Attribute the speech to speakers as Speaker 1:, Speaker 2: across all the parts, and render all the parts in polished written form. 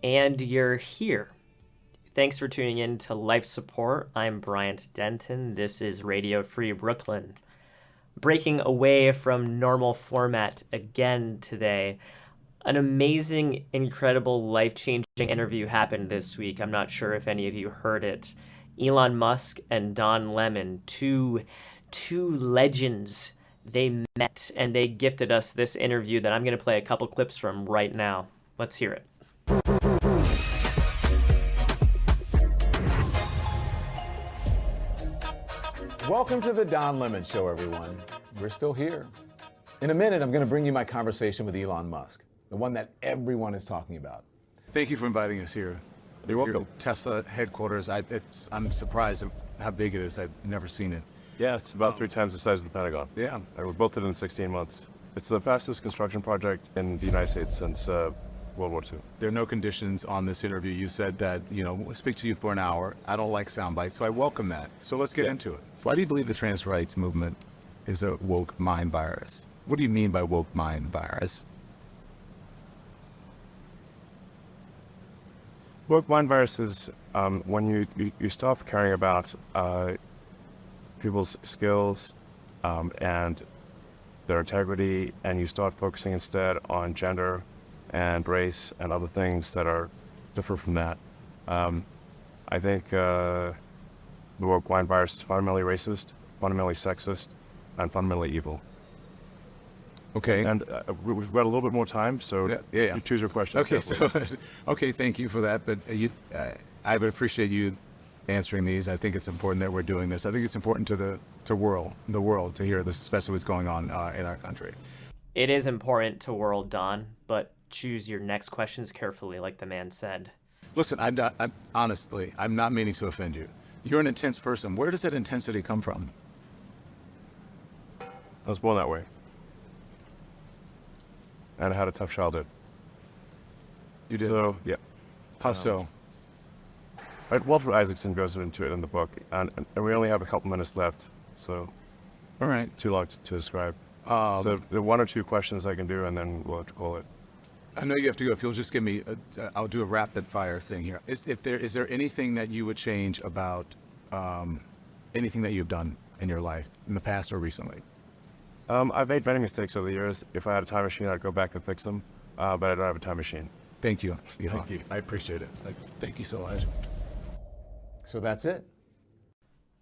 Speaker 1: and you're here. Thanks for tuning in to Life Support. I'm Bryant Denton. This is Radio Free Brooklyn. Breaking away from normal format again today. An amazing, incredible, life-changing interview happened this week. I'm not sure if any of you heard it. Elon Musk and Don Lemon, two legends, they met and they gifted us this interview that I'm going to play a couple clips from right now. Let's hear it.
Speaker 2: Welcome to the Don Lemon Show, everyone. We're still here. In a minute, I'm going to bring you my conversation with Elon Musk, the one that everyone is talking about. Thank you for inviting us here.
Speaker 3: You're welcome.
Speaker 2: Your Tesla headquarters. I'm surprised at how big it is. I've never seen it.
Speaker 3: Yeah, it's about 3 times the size of the Pentagon.
Speaker 2: Yeah.
Speaker 3: We built it in 16 months. It's the fastest construction project in the United States since World War II.
Speaker 2: There are no conditions on this interview. You said that, we'll speak to you for an hour. I don't like sound bites, so I welcome that. So let's get into it. Why do you believe the trans rights movement is a woke mind virus? What do you mean by woke mind virus?
Speaker 3: Woke mind virus is when you stop caring about people's skills and their integrity, and you start focusing instead on gender and race and other things that are different from that. I think the woke mind virus is fundamentally racist, fundamentally sexist, and fundamentally evil.
Speaker 2: Okay.
Speaker 3: And we've got a little bit more time, so
Speaker 2: yeah.
Speaker 3: You choose your question.
Speaker 2: Okay, okay, thank you for that. But I would appreciate you answering these. I think it's important that we're doing this. I think it's important to the world to hear this, especially what's going on in our country.
Speaker 1: It is important to world, Don, but choose your next questions carefully, like the man said.
Speaker 2: Listen, honestly, I'm not meaning to offend you. You're an intense person. Where does that intensity come from?
Speaker 3: I was born that way. And I had a tough childhood.
Speaker 2: You did?
Speaker 3: So, yeah.
Speaker 2: How so?
Speaker 3: Right, Walter Isaacson goes into it in the book, and we only have a couple minutes left, so
Speaker 2: all right,
Speaker 3: too long to describe. So the 1 or 2 questions I can do, and then we'll have to call it.
Speaker 2: I know you have to go. If you'll just give me, I'll do a rapid fire thing here. Is there anything that you would change about anything that you've done in your life, in the past or recently?
Speaker 3: I've made many mistakes over the years. If I had a time machine, I'd go back and fix them, but I don't have a time machine.
Speaker 2: Thank you.
Speaker 3: Thank you.
Speaker 2: I appreciate it. Thank you so much. So that's it.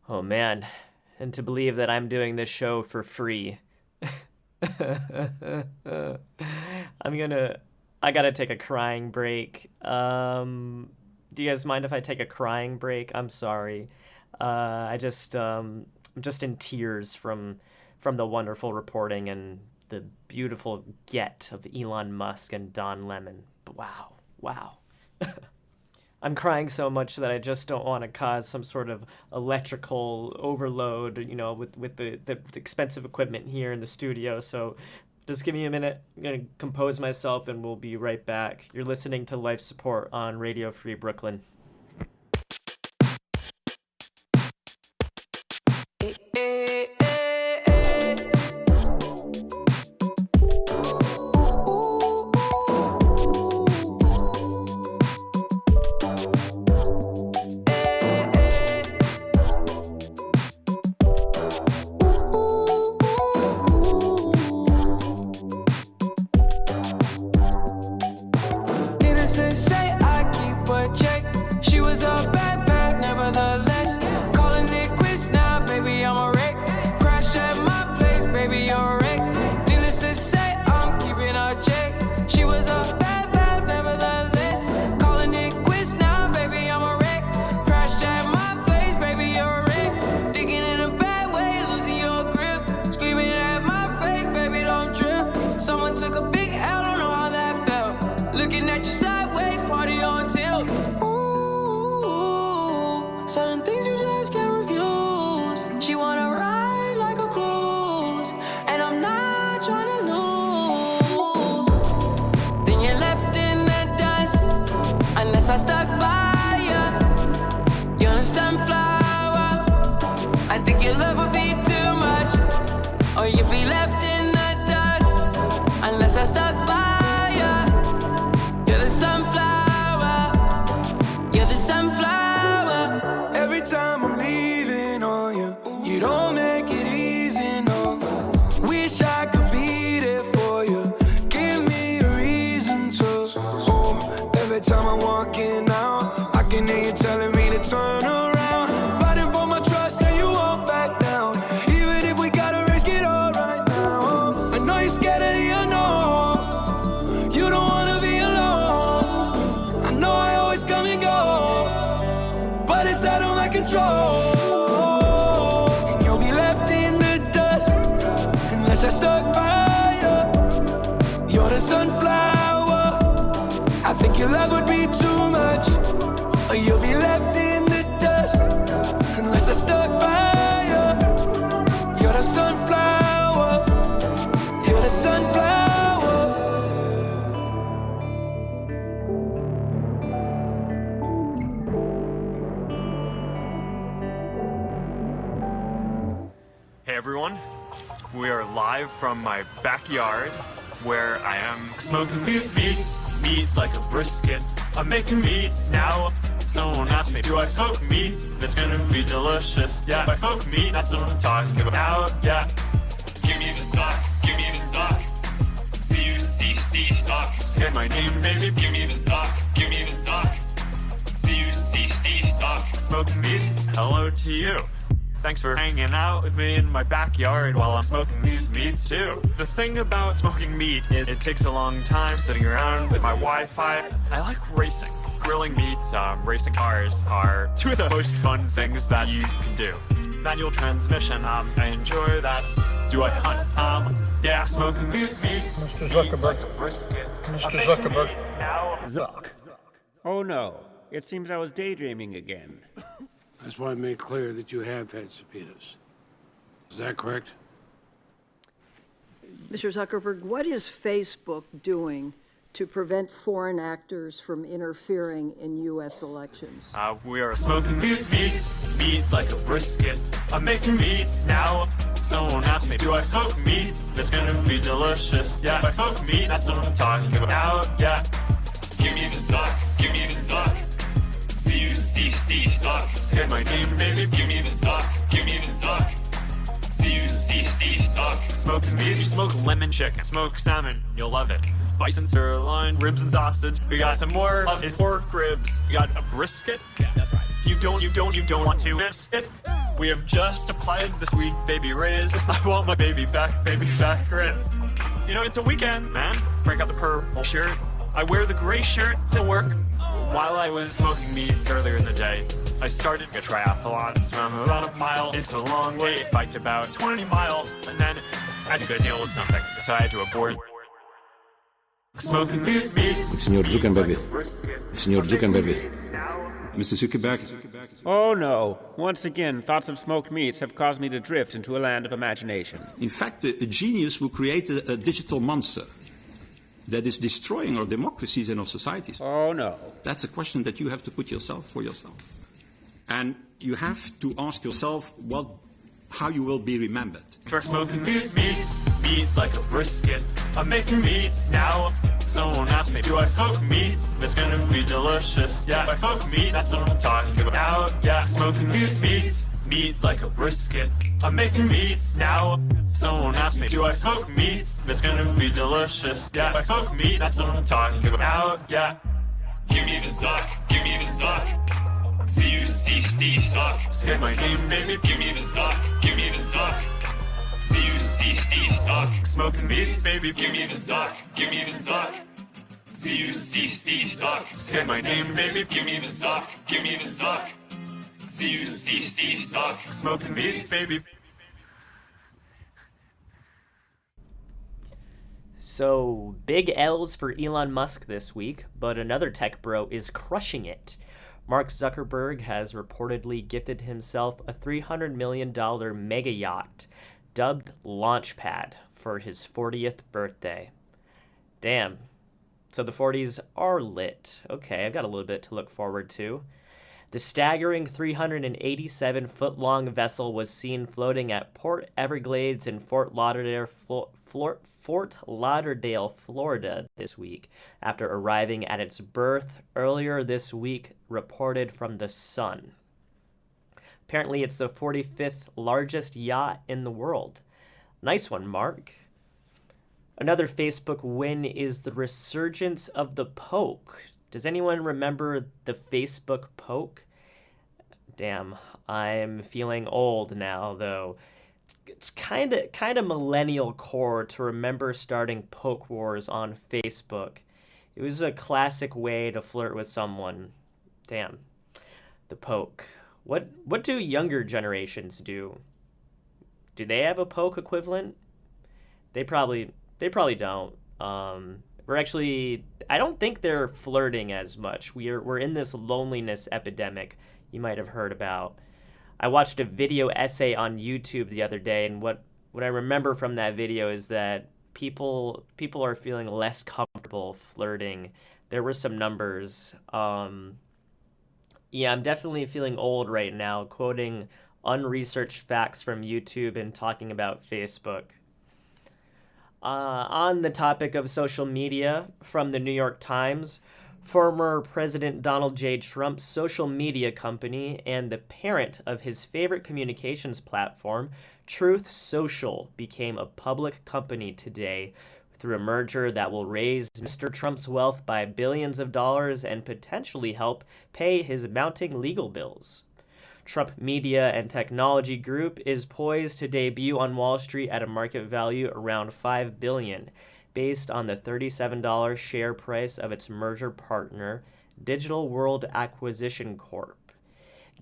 Speaker 1: Oh, man. And to believe that I'm doing this show for free. I gotta take a crying break. Do you guys mind if I take a crying break? I'm sorry. I'm just in tears from the wonderful reporting and the beautiful get of Elon Musk and Don Lemon. Wow. I'm crying so much that I just don't want to cause some sort of electrical overload, with the expensive equipment here in the studio. So just give me a minute. I'm going to compose myself and we'll be right back. You're listening to Life Support on Radio Free Brooklyn.
Speaker 4: Needless to say, I keep a check. control, and you'll be left in the dust unless I stuck by you. You're the sunflower. I think your love would be too much, or you'll be left in the dust unless I stuck by you. You're the sunflower. You're the sunflower.
Speaker 5: Hey everyone, we are live from my backyard where I am smoking these meat like a brisket. I'm making meats now. Someone asked me, do I smoke meat? That's gonna be delicious. Yeah, if I smoke meat, that's what I'm talking about. Yeah. Give me the sock, give me the sock. C-U-C-C sock. Say my name, baby. Give me the sock, give me the sock. C-U-C-C sock. Smoking meat, hello to you. Thanks for hanging out with me in my backyard while I'm smoking these meats too. The thing about smoking meat is it takes a long time sitting around with my Wi-Fi. I like racing. Grilling meats, racing cars are two of the most fun things that you can do. Manual transmission, I enjoy that. Do I hunt? Yeah, smoking these meats.
Speaker 6: Mr. Zuckerberg. Mr. Zuckerberg.
Speaker 7: Zuck. Oh no, it seems I was daydreaming again.
Speaker 6: That's why I made clear that you have had subpoenas. Is that correct?
Speaker 8: Mr. Zuckerberg, what is Facebook doing to prevent foreign actors from interfering in U.S. elections?
Speaker 5: We are smoking these meat like a brisket. I'm making meats now. Someone asked me, do I smoke meat? That's gonna be delicious. Yeah, if I smoke meat, that's what I'm talking about. Yeah. Give me the sock, give me the sock. C-U-C-C sock. Say my name, baby. Give me the sock, give me the sock. C-U-C-C sock. Smoking meat, you smoke lemon chicken, smoke salmon, you'll love it. Bison sirloin, ribs and sausage. We got some more of it. Pork ribs. We got a brisket. Yeah, that's right. You don't want to miss it. We have just applied the sweet baby rays. I want my baby back ribs. You know, it's a weekend, man. Break out the purple shirt. I wear the gray shirt to work. While I was smoking meats earlier in the day, I started a triathlon. Swam about a mile. It's a long way. Biked about 20 miles. And then I had to go deal with something. So I had to abort. Smoking these meats.
Speaker 9: Signor Zuckerberg. Signor Zuckerberg. Mr. Zuckerberg.
Speaker 7: Oh no, once again, thoughts of smoked meats have caused me to drift into a land of imagination.
Speaker 9: In fact, a genius will create a digital monster that is destroying our democracies and our societies.
Speaker 7: Oh no.
Speaker 9: That's a question that you have to put yourself for yourself. And you have to ask yourself how you will be remembered.
Speaker 5: For smoking these meat like a brisket. I'm making meats now. Someone asked me, do I smoke meat? That's gonna be delicious. Yeah, if I smoke meat, that's what I'm talking about. Yeah, smoking these meat like a brisket. I'm making meats now. Someone asked me, do I smoke meat? That's gonna be delicious. Yeah, if I smoke meat, that's what I'm talking about. Yeah. Give me the sock, give me the sock. C-U-C-C sock. Say my name, baby. Give me the sock, give me the sock. C-U-C-C sock. Smoking meats, baby. Give me the sock, give me the sock. C-U-C-C sock. Say my name, baby. Give me the sock, give me the sock. C-U-C-C sock. Smoking meats, baby.
Speaker 1: So, big L's for Elon Musk this week, but another tech bro is crushing it. Mark Zuckerberg has reportedly gifted himself a $300 million mega yacht, dubbed Launchpad, for his 40th birthday. Damn. So the 40s are lit. Okay, I've got a little bit to look forward to. The staggering 387-foot-long vessel was seen floating at Port Everglades in Fort Lauderdale, Florida this week, after arriving at its berth earlier this week, reported from The Sun. Apparently, it's the 45th largest yacht in the world. Nice one, Mark. Another Facebook win is the resurgence of the poke. Does anyone remember the Facebook poke? Damn, I'm feeling old now, though. It's kind of millennial core to remember starting poke wars on Facebook. It was a classic way to flirt with someone. Damn, the poke. What do younger generations do? Do they have a poke equivalent? They probably don't. We're actually I don't think they're flirting as much. We're in this loneliness epidemic you might have heard about. I watched a video essay on YouTube the other day, and what I remember from that video is that people are feeling less comfortable flirting. There were some numbers. Yeah, I'm definitely feeling old right now, quoting unresearched facts from YouTube and talking about Facebook. On the topic of social media, from the New York Times, former President Donald J. Trump's social media company and the parent of his favorite communications platform, Truth Social, became a public company today through a merger that will raise Mr. Trump's wealth by billions of dollars and potentially help pay his mounting legal bills. Trump Media and Technology Group is poised to debut on Wall Street at a market value around $5 billion, based on the $37 share price of its merger partner, Digital World Acquisition Corp.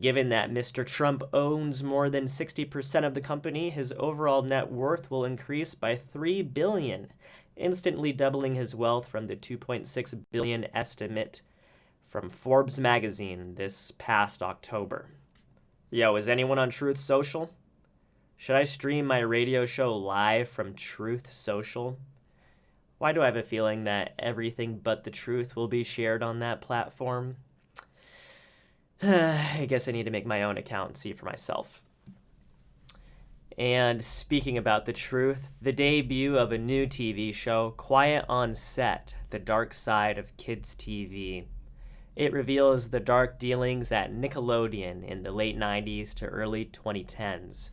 Speaker 1: Given that Mr. Trump owns more than 60% of the company, his overall net worth will increase by $3 billion, instantly doubling his wealth from the $2.6 billion estimate from Forbes magazine this past October. Yo, is anyone on Truth Social? Should I stream my radio show live from Truth Social? Why do I have a feeling that everything but the truth will be shared on that platform? I guess I need to make my own account and see for myself. And speaking about the truth, the debut of a new TV show, Quiet on Set, The Dark Side of Kids TV. It reveals the dark dealings at Nickelodeon in the late 90s to early 2010s.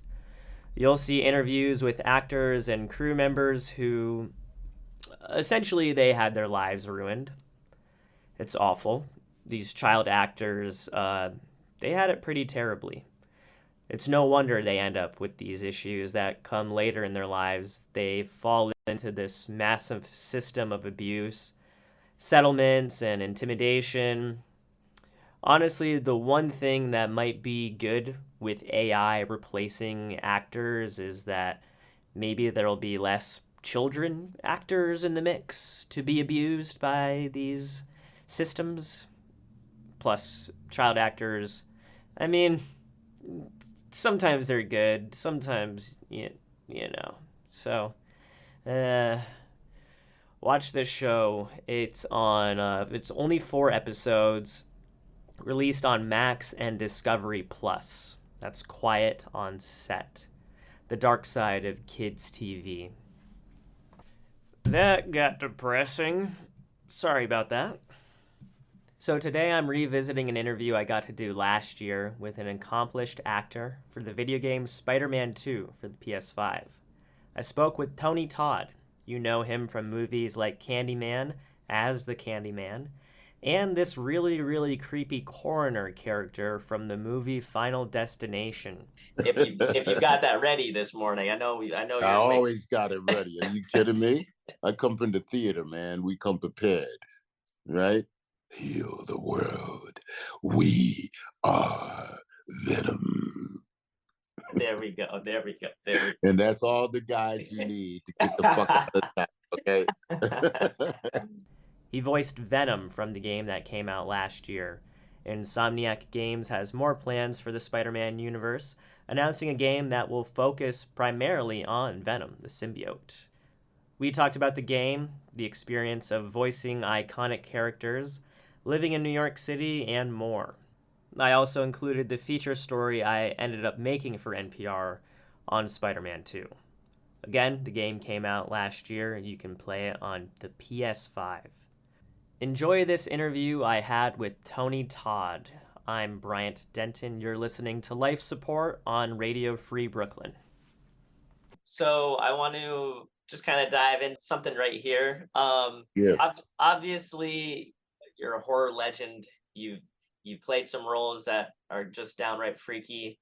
Speaker 1: You'll see interviews with actors and crew members who, essentially, they had their lives ruined. It's awful. These child actors, they had it pretty terribly. It's no wonder they end up with these issues that come later in their lives. They fall into this massive system of abuse, settlements, and intimidation. Honestly, the one thing that might be good with AI replacing actors is that maybe there'll be less children actors in the mix to be abused by these systems. Plus, child actors, I mean, sometimes they're good, sometimes, you know. So, watch this show. It's only 4 episodes, released on Max and Discovery Plus. That's Quiet on Set, The Dark Side of Kids TV. That got depressing. Sorry about that. So today I'm revisiting an interview I got to do last year with an accomplished actor for the video game Spider-Man 2 for the PS5. I spoke with Tony Todd. You know him from movies like Candyman as the Candyman, and this really, really creepy coroner character from the movie Final Destination. If you got that ready this morning, I know you're
Speaker 10: I always got it ready. Are you kidding me? I come from the theater, man. We come prepared, right? Heal the world. We are Venom.
Speaker 1: There we go.
Speaker 10: And that's all the guys you need to get the fuck out of that, okay?
Speaker 1: He voiced Venom from the game that came out last year. Insomniac Games has more plans for the Spider-Man universe, announcing a game that will focus primarily on Venom, the symbiote. We talked about the game, the experience of voicing iconic characters, living in New York City, and more. I also included the feature story I ended up making for NPR on Spider-Man 2. Again, the game came out last year, and you can play it on the PS5. Enjoy this interview I had with Tony Todd. I'm Bryant Denton. You're listening to Life Support on Radio Free Brooklyn. So I want to just kind of dive into something right here.
Speaker 10: Yes.
Speaker 1: Obviously, you're a horror legend. You've played some roles that are just downright freaky.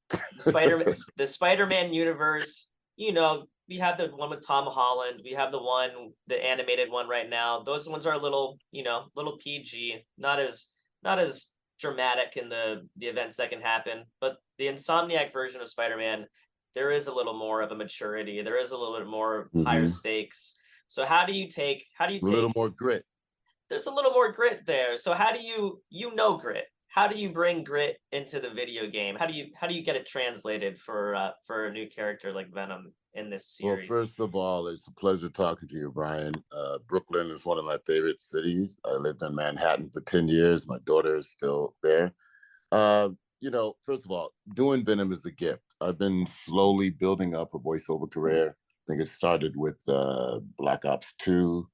Speaker 1: The Spider-Man universe, you know, we have the one with Tom Holland. We have the animated one right now. Those ones are a little PG, not as dramatic in the events that can happen. But the Insomniac version of Spider-Man, there is a little more of a maturity. There is a little bit more higher stakes. So how do you take
Speaker 10: A little more grit.
Speaker 1: there's a little more grit there. So how do you know grit? How do you bring grit into the video game? How do you get it translated for a new character like Venom in this series?
Speaker 10: Well, first of all, it's a pleasure talking to you, Brian. Brooklyn is one of my favorite cities. I lived in Manhattan for 10 years. My daughter is still there. First of all, doing Venom is a gift. I've been slowly building up a voiceover career. I think it started with Black Ops 2,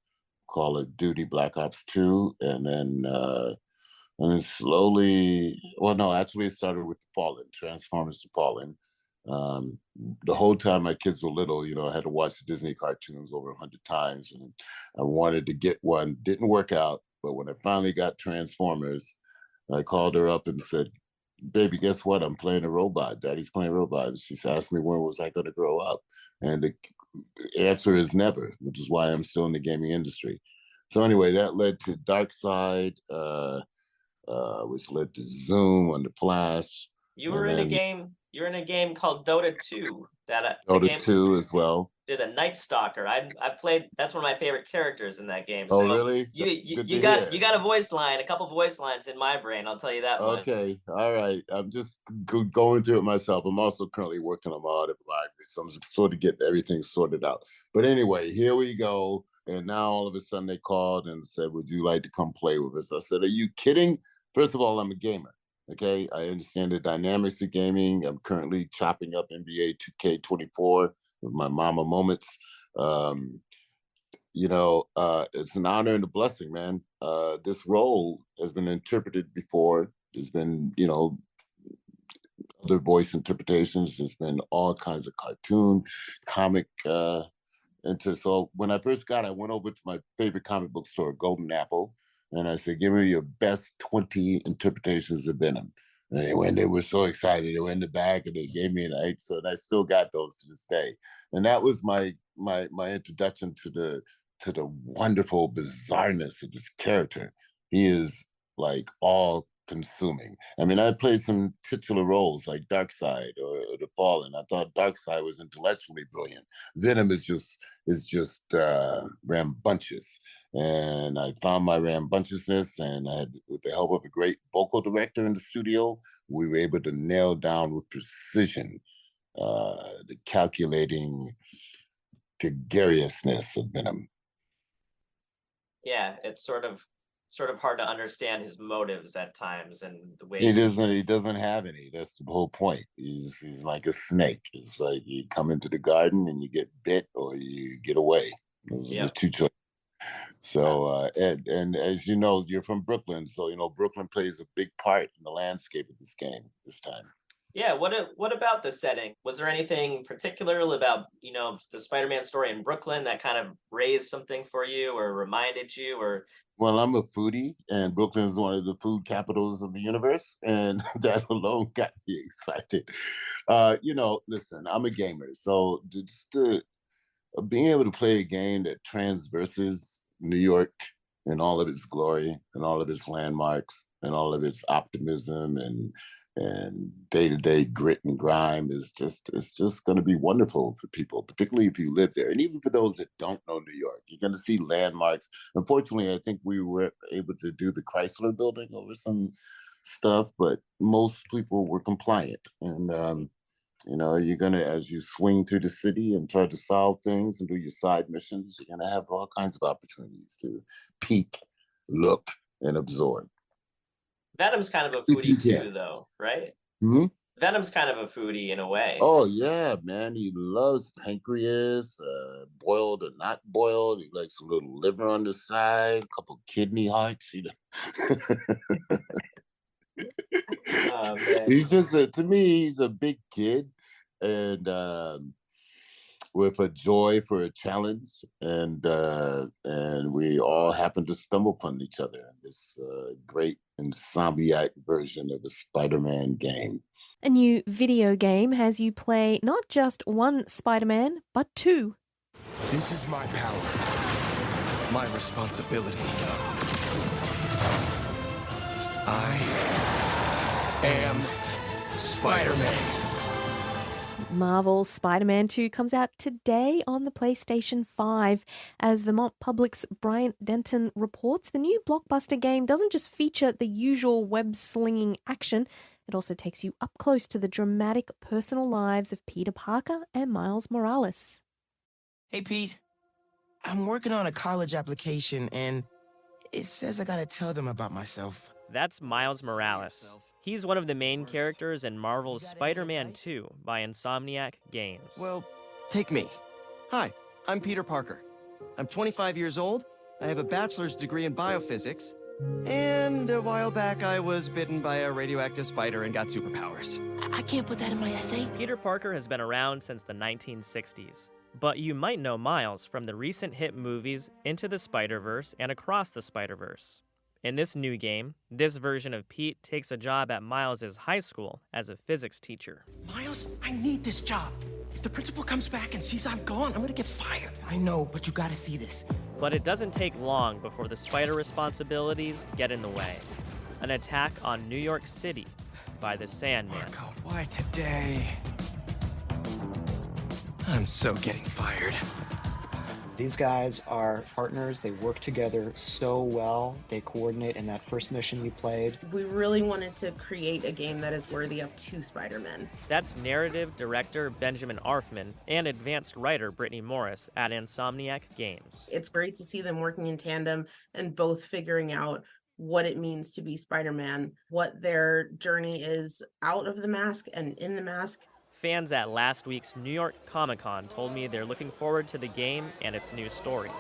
Speaker 10: Call of Duty Black Ops 2, and then slowly, well, no, actually it started with Fallen, Transformers: The Fallen. The whole time my kids were little, I had to watch the Disney cartoons over 100 times, and I wanted to get one. Didn't work out, but when I finally got Transformers, I called her up and said, "Baby, guess what? I'm playing a robot. Daddy's playing a robot." And she asked me when was I going to grow up, and the answer is never, which is why I'm still in the gaming industry. So anyway, that led to Darkseid, which led to Zoom on the Flash.
Speaker 1: You were in a game. You're in a game called Dota 2.
Speaker 10: Dota 2 as well.
Speaker 1: Did a Night Stalker. I played. That's one of my favorite characers in that game.
Speaker 10: Oh,
Speaker 1: So
Speaker 10: really?
Speaker 1: You got a voice line, a couple voice lines in my brain. I'll tell you that much.
Speaker 10: Okay, all right. I'm just going through it myself. I'm also currently working on my autobiography, so I'm just sort of getting everything sorted out. But anyway, here we go. And now all of a sudden they called and said, "Would you like to come play with us?" I said, "Are you kidding?" First of all, I'm a gamer. Okay, I understand the dynamics of gaming. I'm currently chopping up NBA 2K24 with my mama moments. It's an honor and a blessing, man. This role has been interpreted before. There's been, other voice interpretations. There's been all kinds of cartoon, comic so when I first I went over to my favorite comic book store, Golden Apple, and I said, "Give me your best 20 interpretations of Venom." And they were so excited, they were in the bag and they gave me an eight. So and I still got those to this day. And that was my introduction to the wonderful bizarreness of this character. He is like all consuming. I mean, I played some titular roles like Darkseid or The Fallen. I thought Darkseid was intellectually brilliant. Venom is just rambunctious. And I found my rambunctiousness, and with the help of a great vocal director in the studio, we were able to nail down with precision the calculating gregariousness of Venom.
Speaker 1: Yeah, it's sort of hard to understand his motives at times and the way
Speaker 10: he doesn't have any. That's the whole point. He's like a snake. It's like you come into the garden and you get bit or you get away. Those are the two choices. So and as you know, you're from Brooklyn, so Brooklyn plays a big part in the landscape of this game this time.
Speaker 1: Yeah, what about the setting? Was there anything particular about the Spider-Man story in Brooklyn that kind of raised something for you or reminded you? Or
Speaker 10: well, I'm a foodie, and Brooklyn is one of the food capitals of the universe, and that alone got me excited. Listen, I'm a gamer, so just being able to play a game that transverses New York in all of its glory and all of its landmarks and all of its optimism and day-to-day grit and grime it's just going to be wonderful for people, particularly if you live there. And even for those that don't know New York, you're going to see landmarks. Unfortunately, I think we were able to do the Chrysler Building over some stuff, but most people were compliant. And you're going to, as you swing through the city and try to solve things and do your side missions, you're going to have all kinds of opportunities to peek, look, and absorb.
Speaker 1: Venom's kind of a foodie too, though, right?
Speaker 10: Mm-hmm.
Speaker 1: Venom's kind of a foodie in a way.
Speaker 10: Oh, yeah, man. He loves pancreas, boiled or not boiled. He likes a little liver on the side, a couple kidney hearts.
Speaker 1: Oh, man.
Speaker 10: He's just to me, he's a big kid, and with a joy for a challenge, and we all happen to stumble upon each other in this great insomniac version of a Spider-Man game.
Speaker 11: A new video game has you play not just one Spider-Man, but two.
Speaker 12: This is my power, my responsibility. I am Spider-Man.
Speaker 11: Marvel's Spider-Man 2 comes out today on the PlayStation 5. As Vermont Public's Bryant Denton reports, the new blockbuster game doesn't just feature the usual web-slinging action, it also takes you up close to the dramatic personal lives of Peter Parker and Miles Morales.
Speaker 13: Hey, Pete. I'm working on a college application, and it says I gotta tell them about myself.
Speaker 1: That's Miles Morales. He's one of the main characters in Marvel's Spider-Man 2 by Insomniac Games.
Speaker 13: Well, take me. Hi, I'm Peter Parker. I'm 25 years old, I have a bachelor's degree in biophysics, and a while back I was bitten by a radioactive spider and got superpowers. I can't put that in my essay.
Speaker 1: Peter Parker has been around since the 1960s, but you might know Miles from the recent hit movies Into the Spider-Verse and Across the Spider-Verse. In this new game, this version of Pete takes a job at Miles' high school as a physics teacher.
Speaker 13: Miles, I need this job. If the principal comes back and sees I'm gone, I'm gonna get fired. I know, but you gotta see this.
Speaker 1: But it doesn't take long before the spider responsibilities get in the way. An attack on New York City by the Sandman.
Speaker 13: Marco, why today? I'm so getting fired.
Speaker 14: These guys are partners. They work together so well. They coordinate in that first mission you played.
Speaker 15: We really wanted to create a game that is worthy of two Spider-Men.
Speaker 1: That's narrative director Benjamin Arfman and advanced writer Brittany Morris at Insomniac Games.
Speaker 15: It's great to see them working in tandem and both figuring out what it means to be Spider-Man, what their journey is out of the mask and in the mask.
Speaker 1: Fans at last week's New York Comic-Con told me they're looking forward to the game and its new story.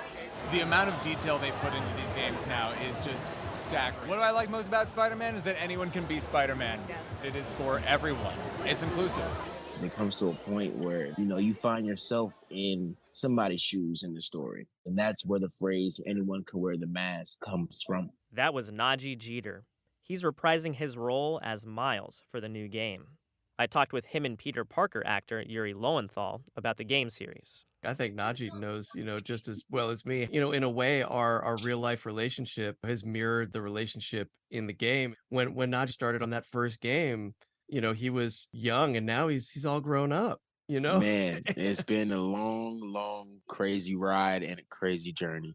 Speaker 16: The amount of detail they've put into these games now is just staggering. What I like most about Spider-Man is that anyone can be Spider-Man. Yes. It is for everyone. It's inclusive.
Speaker 17: It comes to a point where, you find yourself in somebody's shoes in the story. And that's where the phrase, anyone can wear the mask, comes from.
Speaker 1: That was Najee Jeter. He's reprising his role as Miles for the new game. I talked with him and Peter Parker actor Yuri Lowenthal about the game series.
Speaker 18: I think Najee knows, just as well as me. In a way, our real life relationship has mirrored the relationship in the game. When Najee started on that first game, he was young, and now he's all grown up.
Speaker 17: Man, it's been a long, crazy ride and a crazy journey.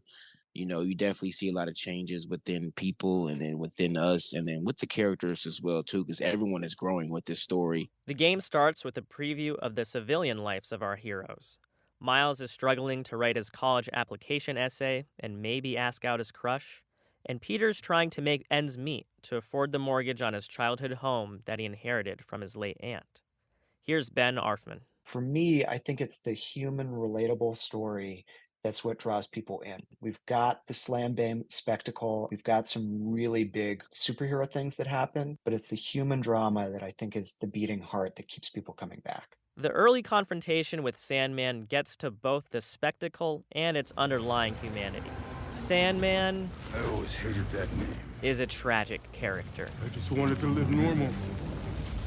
Speaker 17: You definitely see a lot of changes within people and then within us and then with the characters as well, too, because everyone is growing with this story.
Speaker 1: The game starts with a preview of the civilian lives of our heroes. Miles is struggling to write his college application essay and maybe ask out his crush. And Peter's trying to make ends meet to afford the mortgage on his childhood home that he inherited from his late aunt. Here's Ben Arfman.
Speaker 14: For me, I think it's the human, relatable story that's what draws people in. We've got the slam bam spectacle. We've got some really big superhero things that happen, but it's the human drama that I think is the beating heart that keeps people coming back.
Speaker 1: The early confrontation with Sandman gets to both the spectacle and its underlying humanity. Sandman
Speaker 12: I always hated that name.
Speaker 1: Is a tragic character.
Speaker 12: I just wanted to live normal,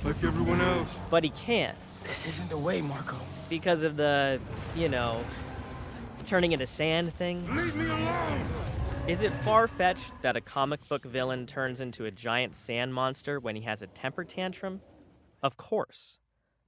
Speaker 12: like everyone else.
Speaker 1: But he can't.
Speaker 13: This isn't the way, Marco.
Speaker 1: Because of the, turning into sand thing.
Speaker 12: Leave me alone!
Speaker 1: Is it far-fetched that a comic book villain turns into a giant sand monster when he has a temper tantrum? Of course.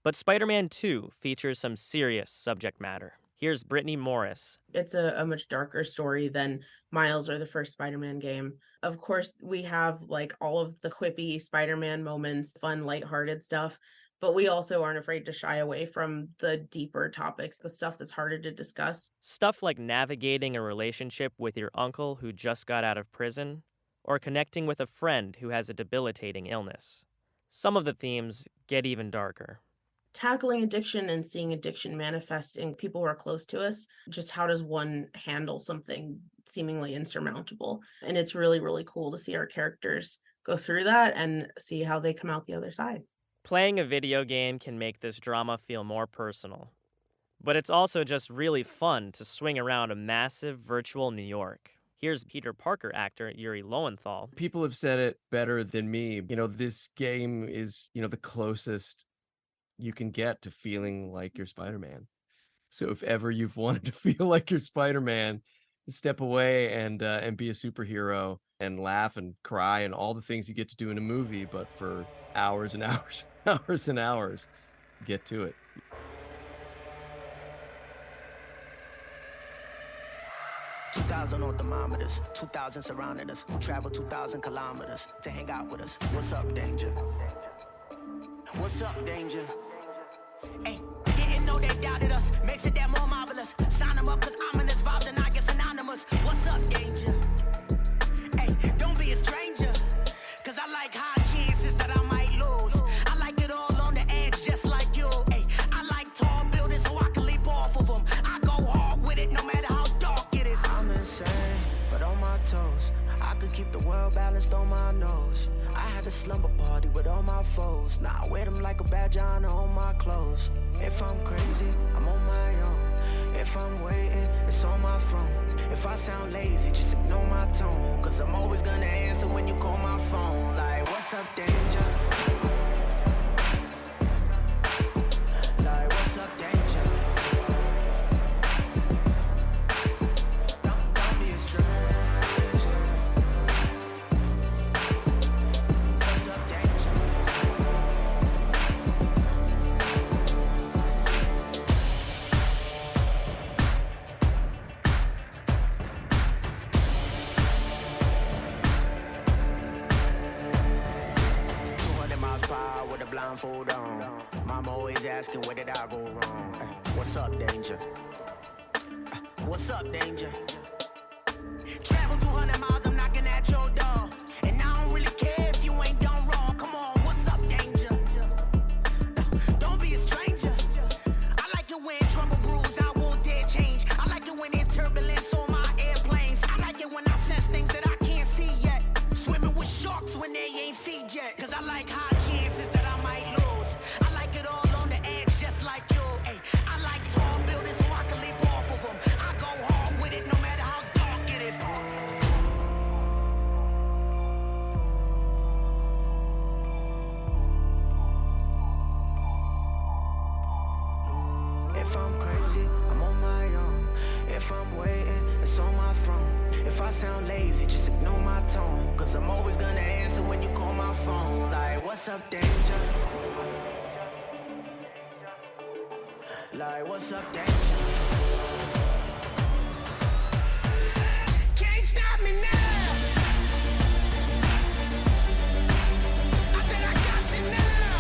Speaker 1: But Spider-Man 2 features some serious subject matter. Here's Brittany Morris.
Speaker 15: It's a much darker story than Miles or the first Spider-Man game. Of course, we have all of the quippy Spider-Man moments, fun, lighthearted stuff, but we also aren't afraid to shy away from the deeper topics, the stuff that's harder to discuss.
Speaker 1: Stuff like navigating a relationship with your uncle who just got out of prison, or connecting with a friend who has a debilitating illness. Some of the themes get even darker.
Speaker 15: Tackling addiction and seeing addiction manifest in people who are close to us, just how does one handle something seemingly insurmountable? And it's really, really cool to see our characters go through that and see how they come out the other side.
Speaker 1: Playing a video game can make this drama feel more personal. But it's also just really fun to swing around a massive virtual New York. Here's Peter Parker actor Yuri Lowenthal.
Speaker 18: People have said it better than me. This game is, the closest you can get to feeling like you're Spider-Man. So if ever you've wanted to feel like you're Spider-Man, step away and be a superhero. and laugh and cry and all the things you get to do in a movie, but for hours and hours, hours and hours, get to it.
Speaker 19: $2,000 on thermometers, 2,000 surrounding us. Travel 2,000 kilometers to hang out with us. What's up, danger? What's up, danger? Hey, didn't know they doubted us. Makes it that more marvelous. Sign them up, cause ominous vibes and I get synonymous. What's up, danger? Hey, don't be a stranger. Cause I like high chances that I might lose. I like it all on the edge, just like you. Hey, I like tall buildings so I can leap off of them. I go hard with it no matter how dark it is. I'm insane, but on my toes. I could keep the world balanced on my nose. I had a slumber party with all my foes. Now I wear them like a badge of honor on my clothes. If I'm crazy, I'm on my own. If I'm waiting, it's on my throne. If I sound lazy, just ignore my tone. Cause I'm always gonna answer when you call my phone. Like, what's up, danger? Like, what's up, danger? Don't be a stranger. What's up, danger? 200 miles per hour with a blindfold on. Mama always asking, where did I go wrong? What's up, danger? What's up, danger? Travel 200 miles, I'm knocking at your door. And I don't really care if you ain't done wrong. Come on, what's up, danger? Don't be a stranger. I like it when trouble brews, I won't dare change. I like it when there's turbulence on my airplanes. I like it when I sense things that I can't see yet. Swimming with sharks when they ain't feed yet. Cause I like high chances that I might lose. I like it all on the edge, just like you. Ay, I like tall buildings so I can leap off of them. I go hard with it no matter how dark it is. If I'm crazy, I'm on my own. If I'm waiting, it's on my throne. If I sound lazy, just ignore my tone. Cause I'm always gonna answer when you call my phone. Like, what's up, danger? Like, what's up, danger? Can't stop me now. I said I got you now.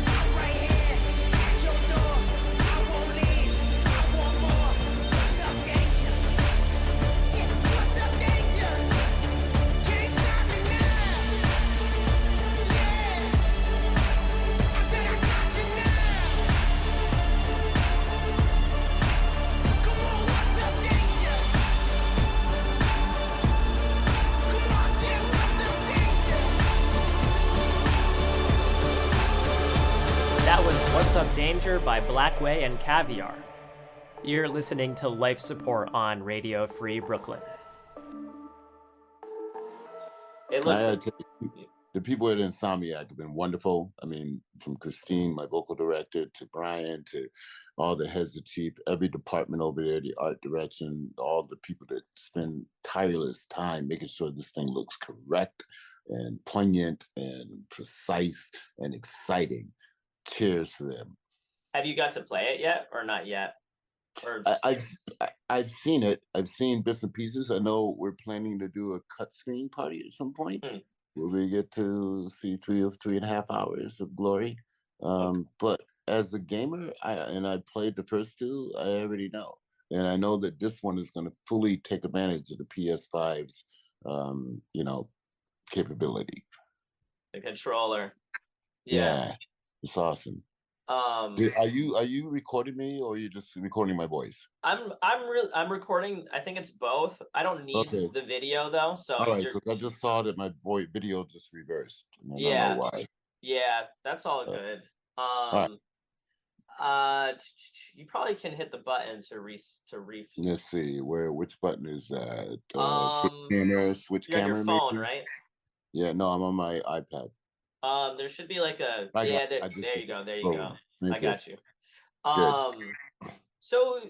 Speaker 19: I'm right here at your door. I won't leave. I want more. What's up, danger? Yeah, what's up, danger? Can't stop me now. Yeah. I said I got you now. Come on, what's up, danger? Come on, I said what's up, danger?
Speaker 1: That was What's Up Danger by Blackway and Caviar. You're listening to Life Support on Radio Free Brooklyn. It
Speaker 10: I
Speaker 1: looks
Speaker 10: had to, the people at Insomniac have been wonderful. I mean, from Christine, my vocal director, to Brian, to all the heads of chief, every department over there, the art direction, all the people that spend tireless time making sure this thing looks correct and poignant and precise and exciting. Cheers to them.
Speaker 1: Have you got to play it yet or not yet? Or
Speaker 10: I've seen it. I've seen bits and pieces. I know we're planning to do a cut screen party at some point where we get to see 3.5 hours of glory. But as a gamer, I played the first two, I already know. And I know that this one is going to fully take advantage of the PS5's, capability.
Speaker 1: the controller.
Speaker 10: Yeah, it's awesome. Are you recording me, or are you just recording my voice?
Speaker 1: I'm recording. I think it's both. I don't need the video though. So
Speaker 10: all right, because I just saw that my video just reversed. And I
Speaker 1: yeah,
Speaker 10: don't know why.
Speaker 1: Yeah, that's all good. You probably can hit the button to
Speaker 10: Let's see which button is that? Switch
Speaker 1: you're
Speaker 10: camera.
Speaker 1: on your phone,
Speaker 10: maybe?
Speaker 1: right?
Speaker 10: Yeah, no, I'm on my iPad.
Speaker 1: There should be like a
Speaker 10: there
Speaker 1: you go. There you go.
Speaker 10: Thank
Speaker 1: I got you.
Speaker 10: Good.
Speaker 1: So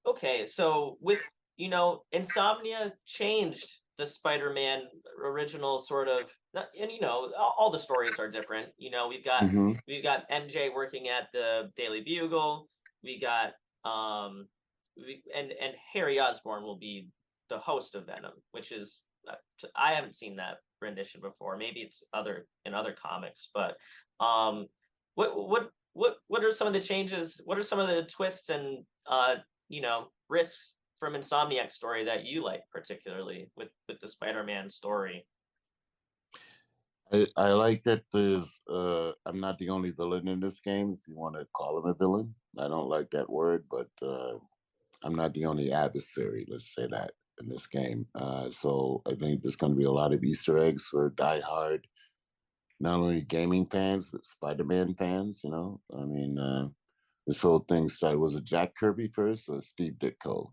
Speaker 1: okay, so with Insomnia changed the Spider-Man original sort of, and all the stories are different.
Speaker 10: Hmm.
Speaker 1: We've got MJ working at the Daily Bugle. We got and Harry Osborn will be the host of Venom, which is I haven't seen that rendition before. Maybe it's in other comics, but um, what are some of the changes? What are some of the twists and risks from Insomniac's story that you like particularly with the Spider-Man story?
Speaker 10: I like that I'm not the only villain in this game, if you want to call him a villain. I don't like that word, but I'm not the only adversary, let's say that, in this game. So I think there's going to be a lot of Easter eggs for diehard, not only gaming fans, but Spider-Man fans, I mean, this whole thing started, was it Jack Kirby first or Steve Ditko?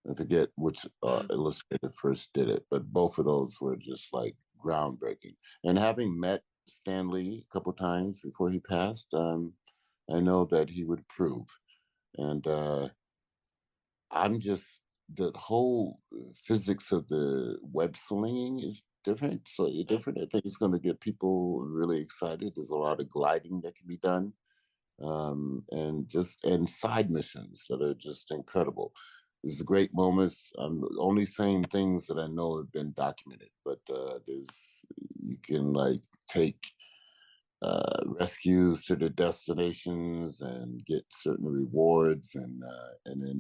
Speaker 10: I forget which illustrator first did it, but both of those were just like groundbreaking. And having met Stan Lee a couple times before he passed, I know that he would approve. And I'm just the whole physics of the web slinging is different. So different. I think it's going to get people really excited. There's a lot of gliding that can be done, and side missions that are just incredible. There's great moments. I'm only saying things that I know have been documented, but you can like take rescues to their destinations and get certain rewards,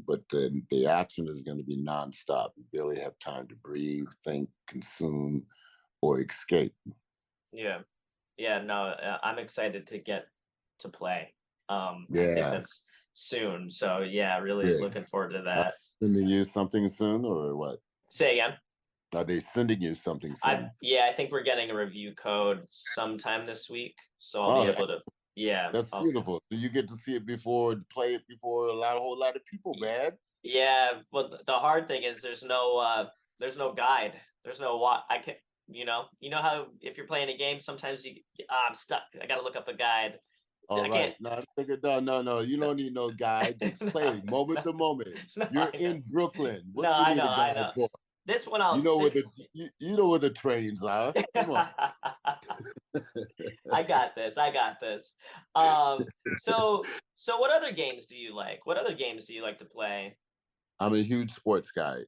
Speaker 10: but then the action is going to be nonstop. You barely have time to breathe, think, consume, or escape.
Speaker 1: Yeah, yeah, no, I'm excited to get to play. I think
Speaker 10: Yeah,
Speaker 1: that's soon. So yeah, really
Speaker 10: yeah.
Speaker 1: looking forward to
Speaker 10: Are
Speaker 1: that.
Speaker 10: they sending you something soon, or what?
Speaker 1: Say again.
Speaker 10: Are they sending you something soon?
Speaker 1: I think we're getting a review code sometime this week, so I'll be
Speaker 10: Oh,
Speaker 1: able to. Yeah,
Speaker 10: that's beautiful. So you get to see it before, play it before a whole lot of people, man.
Speaker 1: yeah. Well, the hard thing is there's no guide. There's no what I can. How if you're playing a game, sometimes I'm stuck. I got to look up a guide.
Speaker 10: All
Speaker 1: I
Speaker 10: right.
Speaker 1: can't.
Speaker 10: No, I figured, no. You don't need no guide. Just play moment to moment.
Speaker 1: No,
Speaker 10: You're
Speaker 1: I know.
Speaker 10: in Brooklyn.
Speaker 1: No,
Speaker 10: What do you
Speaker 1: I
Speaker 10: need
Speaker 1: know.
Speaker 10: a
Speaker 1: I
Speaker 10: guide
Speaker 1: know.
Speaker 10: for?
Speaker 1: This one
Speaker 10: You
Speaker 1: I'll.
Speaker 10: know where the trains are. Come on.
Speaker 1: I got this. I got this. So what other games do you like? What other games do you like to play?
Speaker 10: I'm a huge sports guy.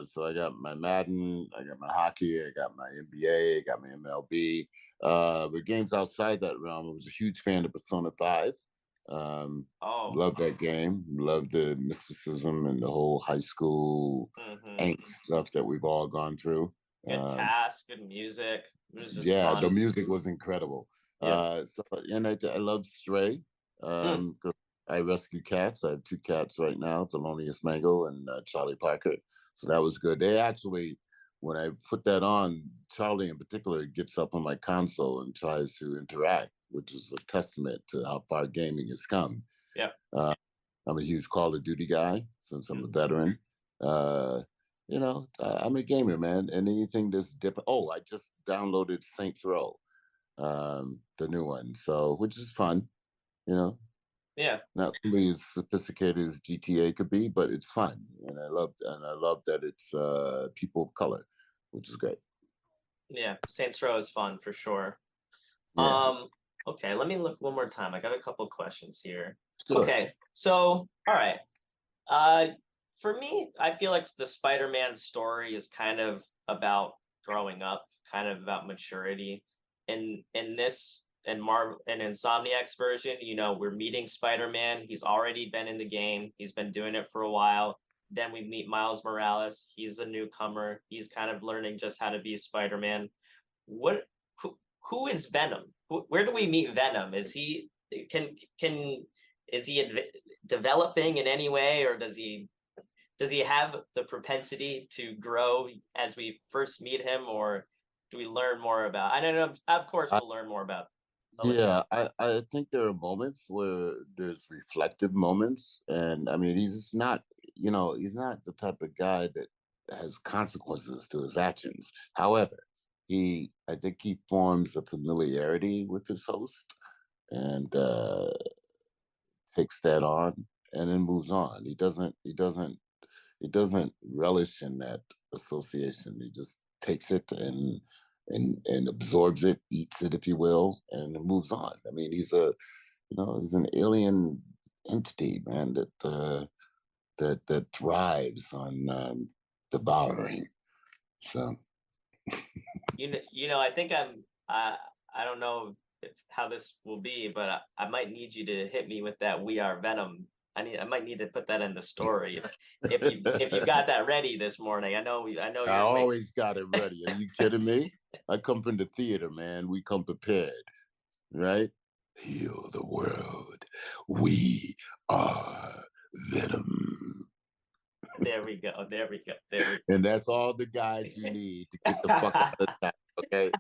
Speaker 10: So I got my Madden, I got my hockey, I got my NBA, I got my MLB. But games outside that realm, I was a huge fan of Persona 5.
Speaker 1: Oh.
Speaker 10: Love that game. Love the mysticism and the whole high school angst stuff that we've all gone through.
Speaker 1: Good cast, good music. It was just
Speaker 10: Yeah, the
Speaker 1: fun.
Speaker 10: music was incredible.
Speaker 1: Yep.
Speaker 10: And I love Stray. 'Cause I rescue cats. I have two cats right now, Thelonious Mango and Charlie Parker. So that was good. They actually, when I put that on, Charlie in particular gets up on my console and tries to interact, which is a testament to how far gaming has come.
Speaker 1: Yep.
Speaker 10: I'm a huge Call of Duty guy since I'm a veteran. I'm a gamer, man. And anything that's different. Oh, I just downloaded Saints Row, the new one. So, which is fun, you know,
Speaker 1: Yeah.
Speaker 10: not really as sophisticated as GTA could be, but it's fun. And I love that it's people of color, which is great.
Speaker 1: Yeah. Saints Row is fun for sure.
Speaker 10: Yeah.
Speaker 1: Okay, let me look one more time. I got a couple questions here.
Speaker 10: Sure.
Speaker 1: Okay, so all right. Uh for me, I feel like the Spider-Man story is kind of about growing up, kind of about maturity. In this and Marvel and Insomniac's version, we're meeting Spider-Man. He's already been in the game. He's been doing it for a while. Then we meet Miles Morales. He's a newcomer. He's kind of learning just how to be Spider-Man. What who is Venom? Where do we meet Venom? Is he can is he developing in any way, or does he have the propensity to grow as we first meet him, or do we learn more about? I don't know. Of course, we'll learn more about.
Speaker 10: Yeah, I think there are moments where there's reflective moments. And I mean, he's not the type of guy that has consequences to his actions. However, I think he forms a familiarity with his host and takes that on and then moves on. He doesn't it doesn't relish in that association. He just takes it and absorbs it, eats it, if you will, and moves on. I mean, he's an alien entity, man, that thrives on devouring. So,
Speaker 1: I think I don't know how this will be, but I might need you to hit me with that "We Are Venom." I might need to put that in the story if you got that ready this morning. I know
Speaker 10: I always got it ready. Are you kidding me? I come from the theater, man. We come prepared, right? Heal the world. We are Venom.
Speaker 1: There we go.
Speaker 10: And that's all the guys you need to get the fuck out of town, okay?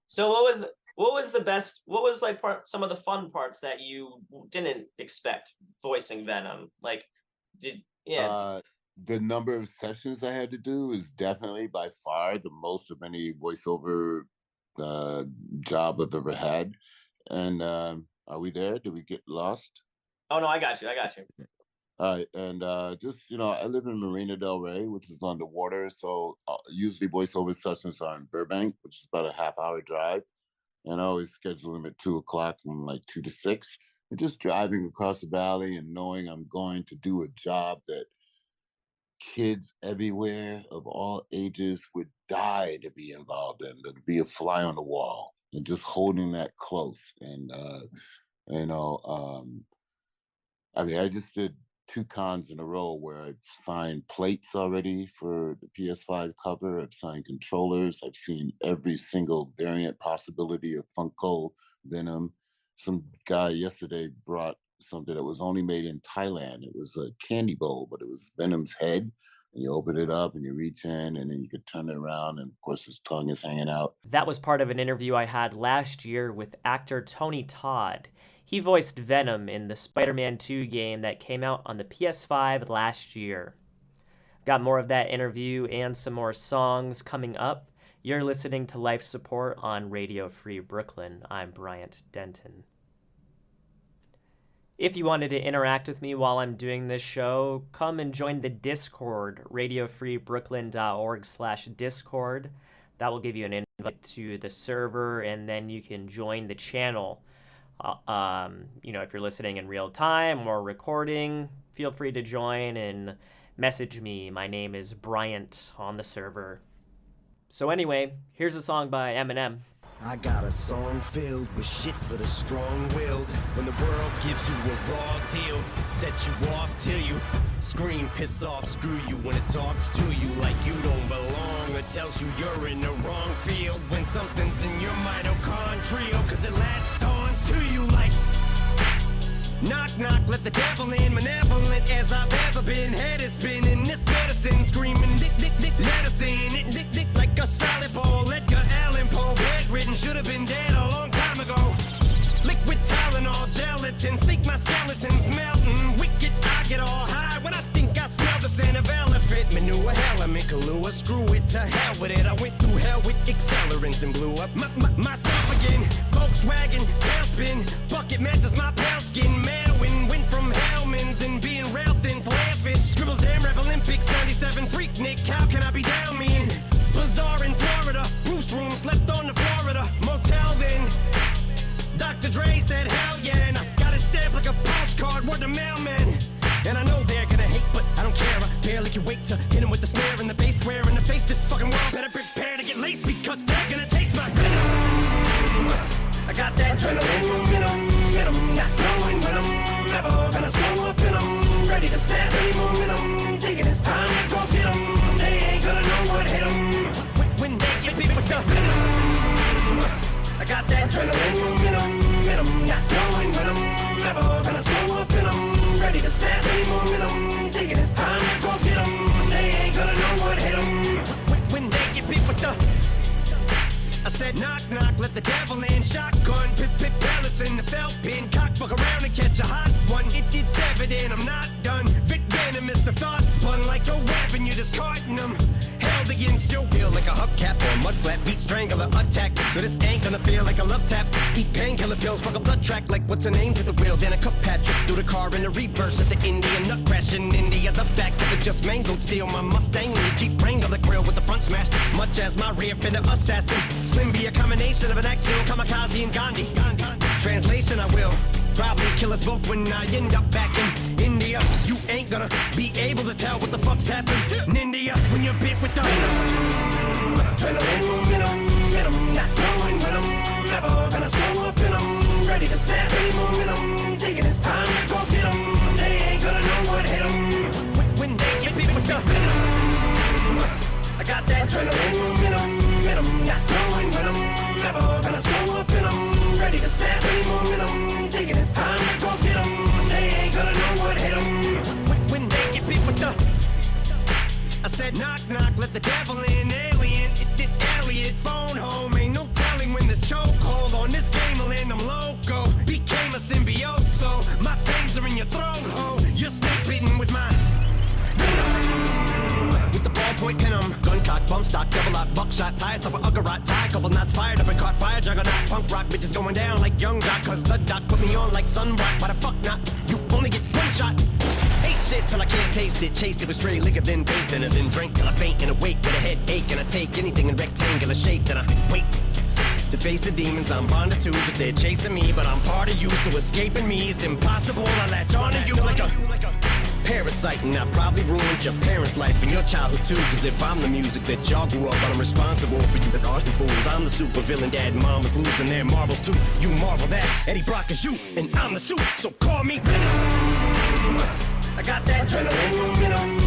Speaker 1: So what was like some of the fun parts that you didn't expect voicing Venom? Like,
Speaker 10: the number of sessions I had to do is definitely by far the most of any voiceover job I've ever had. And are we there? Did we get lost?
Speaker 1: Oh no, I got you.
Speaker 10: All right, and I live in Marina Del Rey, which is on the water. So usually voiceover sessions are in Burbank, which is about a half-hour drive. And I always schedule them at 2:00 from like 2 to 6. And just driving across the valley and knowing I'm going to do a job that kids everywhere of all ages would die to be involved in, to be a fly on the wall, and just holding that close. And I just did 2 cons in a row where I've signed plates already for the PS5 cover. I've signed controllers. I've seen every single variant possibility of Funko Venom. Some guy yesterday brought something that was only made in Thailand. It was a candy bowl, but it was Venom's head. And you open it up and you reach in and then you could turn it around. And of course, his tongue is hanging out.
Speaker 1: That was part of an interview I had last year with actor Tony Todd. He voiced Venom in the Spider-Man 2 game that came out on the PS5 last year. Got more of that interview and some more songs coming up. You're listening to Life Support on Radio Free Brooklyn. I'm Bryant Denton. If you wanted to interact with me while I'm doing this show, come and join the Discord, radiofreebrooklyn.org/Discord. That will give you an invite to the server, and then you can join the channel. If you're listening in real time or recording, feel free to join and message me. My name is Bryant on the server. So anyway, here's a song by Eminem.
Speaker 20: I got a song filled with shit for the strong-willed. When the world gives you a raw deal, it sets you off till you scream, piss off, screw you. When it talks to you like you don't belong, or tells you you're in the wrong field. When something's in your mitochondrial, cause it latched on to you like knock, knock, let the devil in. Malevolent as I've ever been. Head is spinning, this medicine screaming, dick, dick, dick, medicine. It dick, dick, like a solid ball. Edgar Allan Poe, bedridden, should have been dead a long time ago. Liquid Tylenol, gelatin, sneak my skeletons melting. Wicked, I get all high when I think I smell the scent of elephant manure. Hell, I'm in Kahlua, screw it, to hell with it. I went through hell with accelerants and blew up myself again. Volkswagen, tailspin, bucket matches my pale skin. Melwin, went from Hellman's and being rail thin, flare fish. Scribble Jam, Rap Olympics, 97, Freak Nick, how can I be down me in? Bazaar in Florida, Bruce room, slept on the Florida motel then. Dr. Dre said hell yeah, and I got it stamped like a postcard, word to mailman. And I know they're gonna hate, but I don't care. I barely can wait to hit him with the snare and the bass square in the face. This fucking world better prepare to get laced because they're gonna taste my venom. I got that adrenaline momentum, not knowing when I'm never gonna slow up in them. Ready to snap any momentum, thinking it's time to go get them. They ain't gonna know what hit them when they get beat with the venom. I got that adrenaline momentum, not knowing when I'm never gonna slow up in them. Ready to snap any momentum, thinking it's time to go get them. They ain't gonna know what hit them when they get beat with the. I said knock knock, let the devil in. Shotgun, pit pit pellet bullets in the felt pin. Cock, fuck around and catch a hot one. It's evident I'm not done. Vic venomous, the thoughts spun like a weapon. You're discarding them. Held against your will like a hubcap or a mud flat. Beat strangler attack. So this ain't gonna feel like a love tap. Eat painkiller pills, fuck a blood track like what's her name's at the wheel. Then a cup Patrick through the car in the reverse at the Indian nut crash in India. The back of the just mangled steel. My Mustang and the Jeep Wrangler, the grill with the front smashed. Much as my rear fender assassin. Slim be a combination of an actual kamikaze and Gandhi. Translation, I will probably kill us both when I end up back in India. You ain't gonna be able to tell what the fuck's happened in India when you're bit with the adrenaline momentum, not knowing when I'm never gonna slow up in 'em. Ready to snap any momentum, thinking it's time to go get 'em. They ain't gonna know what hit 'em when they get bit with the venom. I got that adrenaline momentum, not knowing when I'm never gonna slow up in 'em. Ready to snap any momentum, thinking it's time to go get 'em. They ain't gonna know what hit 'em when they get bit with the. I said knock knock, let the devil in, alien. It did Elliot, phone home. Ain't no telling when this chokehold on this game will end. I'm loco, became a symbiote, so my fangs are in your throat, ho. You're snake bitten with my with the ballpoint pin 'em. Gun cock, bump stock, double lock, buckshot, tie, thumper, uggerot, tie, couple knots fired up and caught fire, juggernaut, punk rock, bitches going down like young jock, cause the doc put me on like sunrock. Why the fuck not? You only get one shot. Ate shit till I can't taste it, chased it with stray liquor, then bathed in it, then drank till I faint and awake with a headache, and I take anything in rectangular shape, then I wait to face the demons I'm bonded to, cause they're chasing me, but I'm part of you, so escaping me is impossible. I latch onto you like a parasite, and I probably ruined your parents' life and your childhood too, cause if I'm the music that y'all grew up on, I'm responsible for you the arson fools. I'm the super villain, dad and mom is losing their marbles too. You marvel that Eddie Brock is you, and I'm the suit, so call me Venom. I got that adrenaline momentum,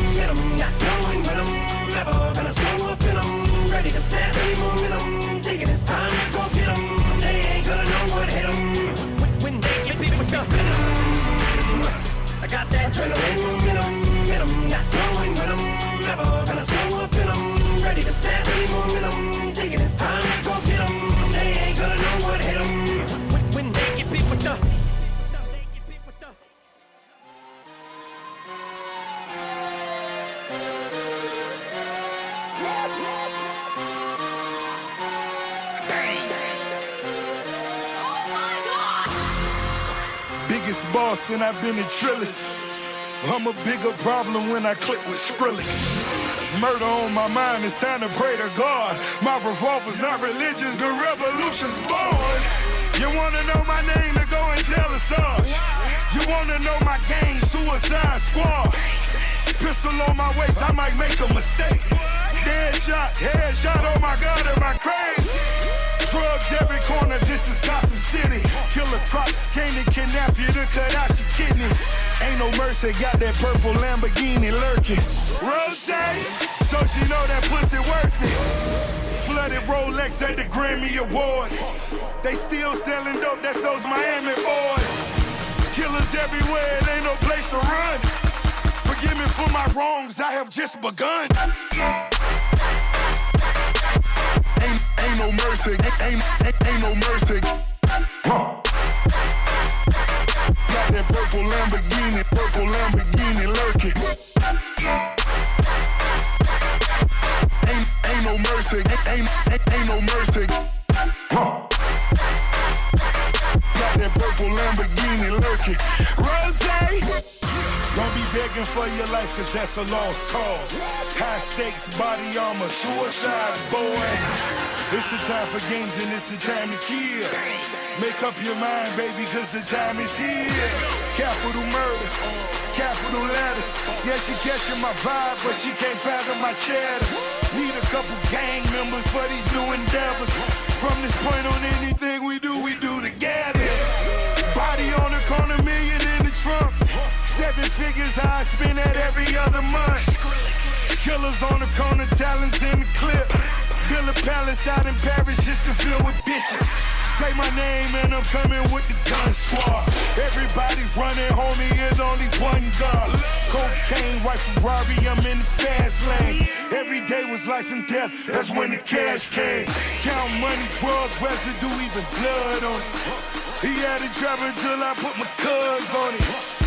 Speaker 20: not knowing when I'm never gonna slow up in 'em. Ready to snap any momentum, thinking it's time to go get 'em. They ain't gonna know what hit 'em when they get bit with the venom. I got that adrenaline momentum, not knowing when I'm never gonna slow up in 'em. Ready to snap any momentum, thinking it's time to go get 'em. They ain't gonna know what hit 'em when they get bit with the.
Speaker 12: Biggest boss and I've been a trillist. I'm a bigger problem when I click with Skrillex. Murder on my mind, it's time to pray to God. My revolver's not religious, the revolution's born. You wanna know my name, to go and tell us Sarge. You wanna know my gang, Suicide Squad. Pistol on my waist, I might make a mistake. Headshot, oh my God, am I crazy? Drugs every corner, this is Gotham City. Killer Croc came to kidnap you to cut out your kidney. Ain't no mercy, got that purple Lamborghini lurking. Rose, so she know that pussy worth it. Flooded Rolex at the Grammy Awards. They still selling dope, that's those Miami boys. Killers everywhere, it ain't no place to run. Forgive me for my wrongs, I have just begun. Ain't no mercy, ain't no mercy. Huh. Got that purple Lamborghini lurking. Ain't no mercy, ain't no mercy. Huh. Got that purple Lamborghini lurking. Rose, don't be begging for your life, cause that's a lost cause. High stakes, body armor, suicide, boy. It's the time for games and it's the time to kill. Make up your mind, baby, cause the time is here. Capital murder, capital letters. Yeah, she catching my vibe, but she can't fathom my cheddar. Need a couple gang members for these new endeavors. From this point on, anything we do together. Body on the corner, million in the trunk. 7 figures I spend that every other month. Killers on the corner, talents in the clip. Build a palace out in Paris just to fill with bitches. Say my name and I'm coming with the gun squad. Everybody running, homie, is only one gun. Cocaine, white Ferrari, I'm in the fast lane. Every day was life and death, that's when the cash came. Count money, drug residue, even blood on it. He had it driving till I put my cuz on it.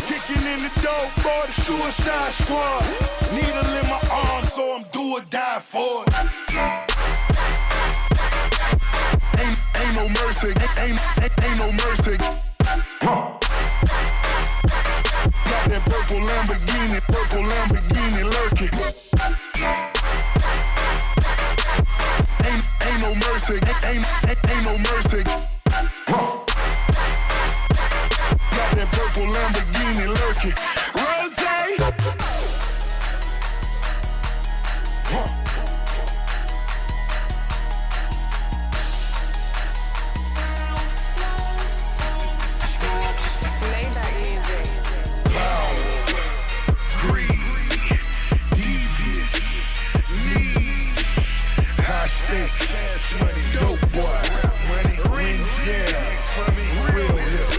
Speaker 12: Kicking in the door, boy, the Suicide Squad. Needle in my arm, so I'm do or die for it. Ain't no mercy, ain't no mercy. Huh. Got that purple Lamborghini lurking. Ain't no mercy, ain't no mercy. Huh. Got that purple Lamborghini lurking. Rose. Huh.
Speaker 4: Made that easy.
Speaker 12: Power, greed, devious, need, high stakes, dope boy, rings, yeah, real hip.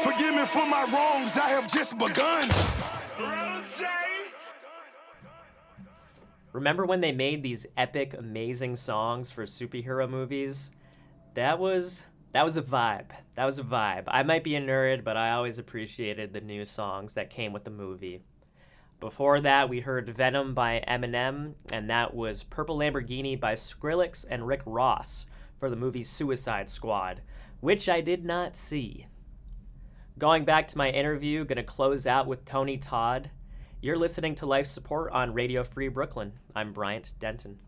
Speaker 12: Forgive me for my wrongs, I have just begun.
Speaker 1: Remember when they made these epic, amazing songs for superhero movies? That was a vibe. That was a vibe. I might be a nerd, but I always appreciated the new songs that came with the movie. Before that, we heard Venom by Eminem, and that was Purple Lamborghini by Skrillex and Rick Ross for the movie Suicide Squad, which I did not see. Going back to my interview, gonna close out with Tony Todd. You're listening to Life Support on Radio Free Brooklyn. I'm Bryant Denton.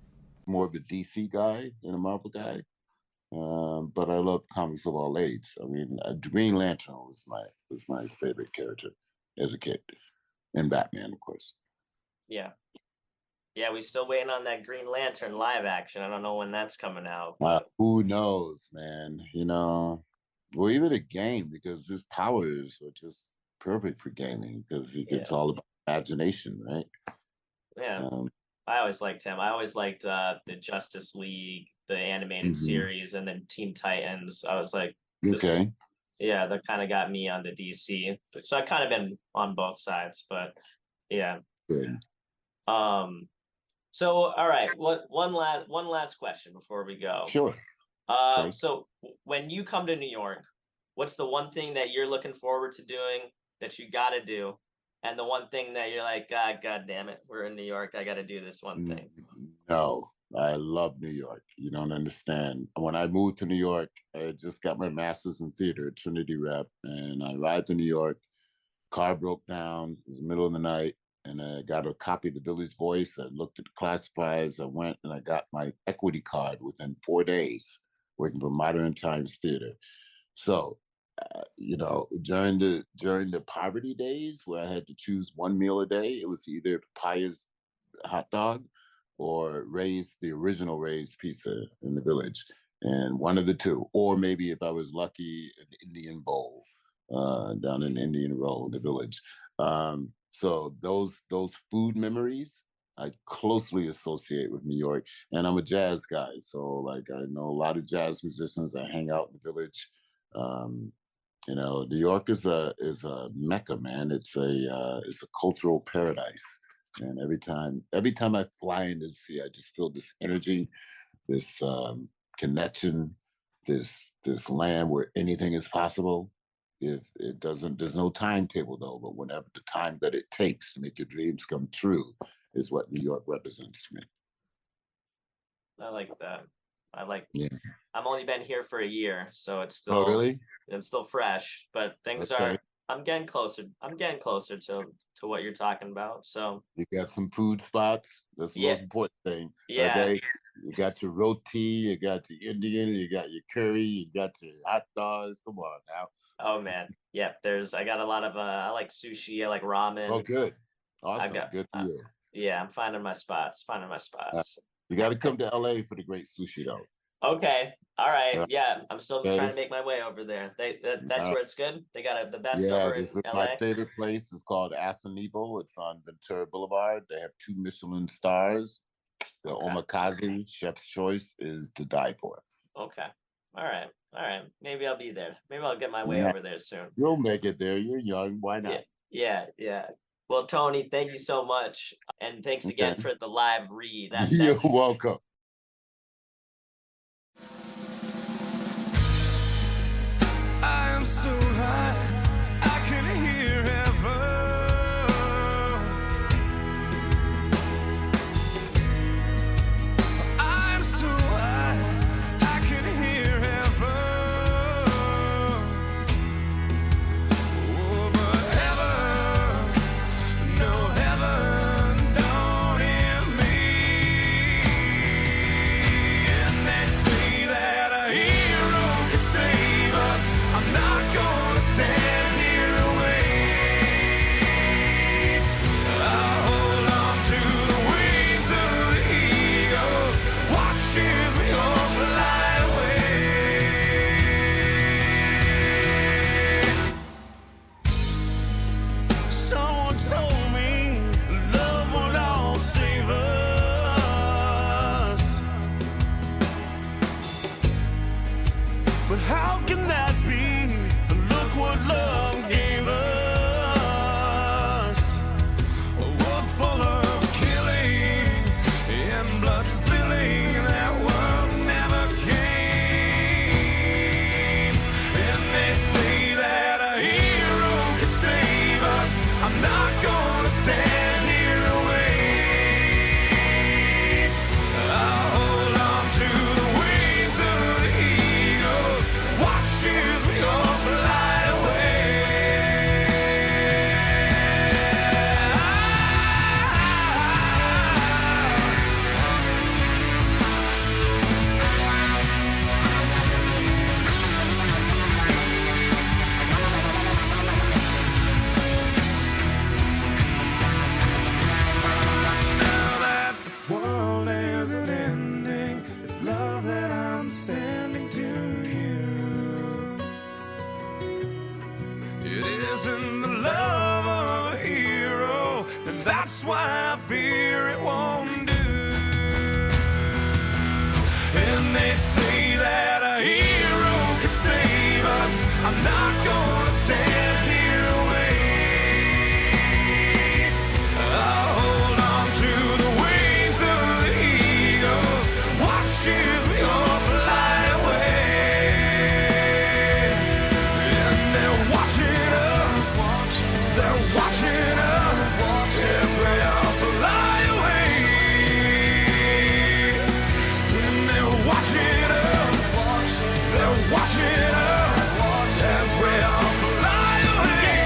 Speaker 10: More of a DC guy than a Marvel guy, but I love comics of all age. I mean, Green Lantern was my favorite character as a kid, and Batman, of course.
Speaker 1: Yeah. Yeah, we still waiting on that Green Lantern live action. I don't know when that's coming out.
Speaker 10: Who knows, man? You know, or even a game, because his powers are just perfect for gaming because it's all about imagination, right?
Speaker 1: Yeah. I always liked him. I always liked the Justice League, the animated series, and then Teen Titans. I was like,
Speaker 10: okay.
Speaker 1: Yeah, that kind of got me onto DC. So I kind of been on both sides, but yeah.
Speaker 10: Good.
Speaker 1: So all right, one last question before we go.
Speaker 10: Sure.
Speaker 1: So when you come to New York, what's the one thing that you're looking forward to doing that you got to do, and the one thing that you're like, God damn it, we're in New York, I got to do this one thing?
Speaker 10: No, I love New York. You don't understand. When I moved to New York, I just got my master's in theater at Trinity Rep, and I arrived in New York. Car broke down. It was the middle of the night, and I got a copy of The Village Voice. I looked at the classifieds. I went and I got my equity card within 4 days, working for Modern Times Theater. So, you know, during the poverty days where I had to choose one meal a day, it was either Papaya's hot dog or the original Ray's pizza in the Village, and one of the two, or maybe if I was lucky, an Indian bowl down in Indian Road, the Village. So those food memories I closely associate with New York, and I'm a jazz guy, so like I know a lot of jazz musicians. I hang out in the Village. You know, New York is a mecca, man. It's a cultural paradise. And every time I fly into the city, I just feel this energy, this connection, this land where anything is possible. If it doesn't, there's no timetable though, but whenever the time that it takes to make your dreams come true is what New York represents to me.
Speaker 1: I like that.
Speaker 10: Yeah.
Speaker 1: I've only been here for a year, so it's still
Speaker 10: really?
Speaker 1: It's still fresh, but things are I'm getting closer to what you're talking about. So
Speaker 10: you got some food spots. That's the most important thing.
Speaker 1: Yeah.
Speaker 10: Okay. You got your roti, you got your Indian, you got your curry, you got your hot dogs. Come on now.
Speaker 1: Oh man. Yeah, I got a lot of I like sushi, I like ramen.
Speaker 10: Oh, good. Awesome. Good for you.
Speaker 1: Yeah, I'm finding my spots.
Speaker 10: You got to come to LA for the great sushi though.
Speaker 1: Okay. All right.
Speaker 10: Yeah.
Speaker 1: Yeah, I'm still
Speaker 10: Okay.
Speaker 1: trying to make my way over there. That's where it's good. They got the best
Speaker 10: Yeah,
Speaker 1: over
Speaker 10: this
Speaker 1: in
Speaker 10: is
Speaker 1: LA.
Speaker 10: my favorite place. It's called Asanibo. It's on Ventura Boulevard. They have 2 Michelin stars. The omakase, chef's choice, is to die for.
Speaker 1: Okay. All right. Maybe I'll be there. Maybe I'll get my way
Speaker 10: Yeah.
Speaker 1: over there soon.
Speaker 10: You'll make it there. You're young. Why not?
Speaker 1: Yeah. Well, Tony, thank you so much, and thanks again
Speaker 10: Okay.
Speaker 1: for the live read.
Speaker 10: You're welcome.
Speaker 12: I am so high, I can hear heaven. I'm so high, I can hear heaven. Oh, but heaven, no heaven, don't hear me. And they say that a hero can save us. I'm not gonna stand here and wait. I'll hold on to the wings of the eagles, watch as we all fly away. Someone told me love will all save us, but how can that be? Look what love gave us. A world full of killing and blood spilling. That world never came. And they say that a hero can save us. I'm not gonna stand here and wait. I'll hold on to the wings of the eagles, watch as we all fly away. Now that the world isn't ending, it's love that I'm sending to you. It isn't the love of a hero, and that's why I fear it won't do. And they say that a hero can save us. I'm not gonna stand here and wait. I'll hold on to the wings of the eagles, watch as we all fly away. And they're watching us, they're watching us as we all fly away. And they're watching us, they're watching us as we all fly away.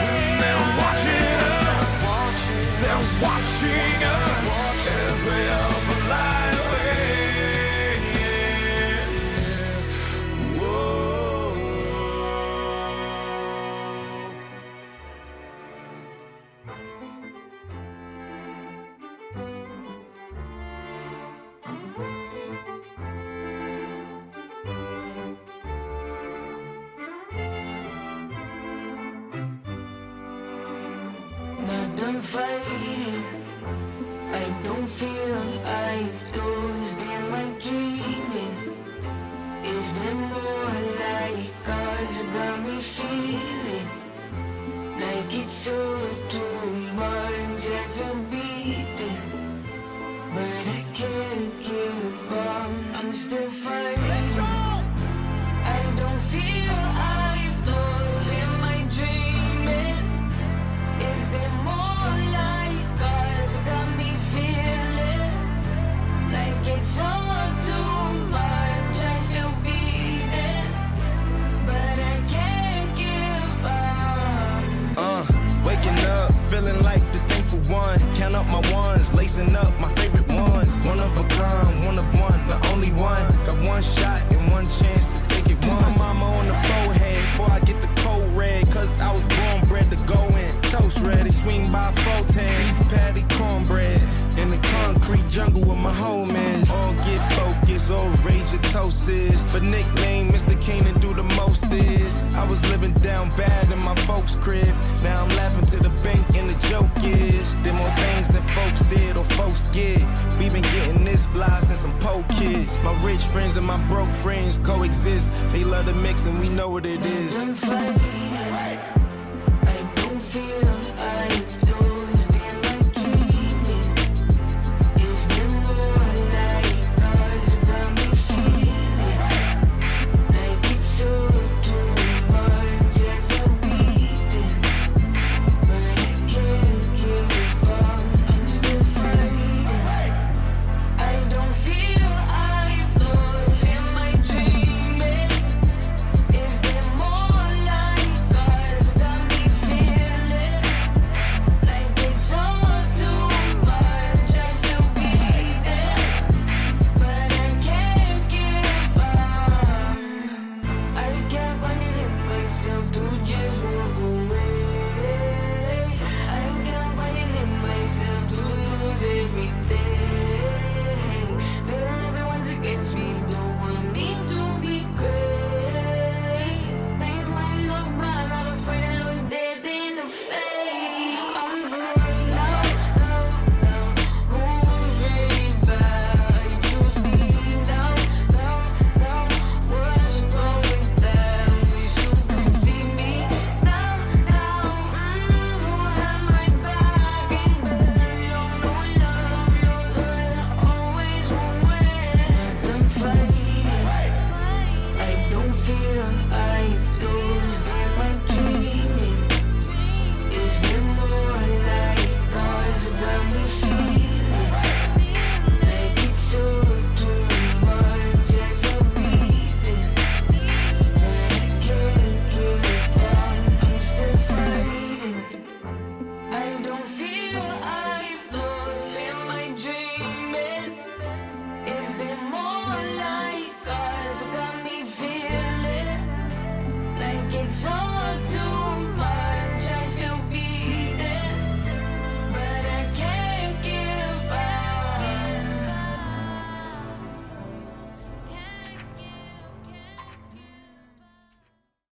Speaker 12: And they're watching us, they're watching us as we all fly away.
Speaker 4: Not done fighting. I don't feel I lost. Am I dreaming? Is there more like God's got me feeling like it's all too much? I feel beaten, but I can't give up. I'm still fighting. I don't feel I've lost. Am I dreaming? Is there more like God's got me feeling like it's all too much? I feel beaten, but I can't give up.
Speaker 20: Waking up, feeling like the thankful one. Count up my ones, lacing up my favorite ones. One of a kind, one of one, the only one. Got one shot and one chance to take it. Kiss my mama on the forehead before I get the cold red. Cause I was born bred to go in. Toast ready, swing by 410. Beef patty, cornbread. In the concrete jungle with my homie.
Speaker 12: so rage your toast is. For nickname, Mr. Keenan do the most is. I was living down bad in my folks' crib. Now I'm laughing to the bank and the joke is. Did more things than folks did or folks get. We been getting this fly since I'm po kids. My rich friends and my broke friends coexist. They love the mix and we know what it is.
Speaker 4: I do feel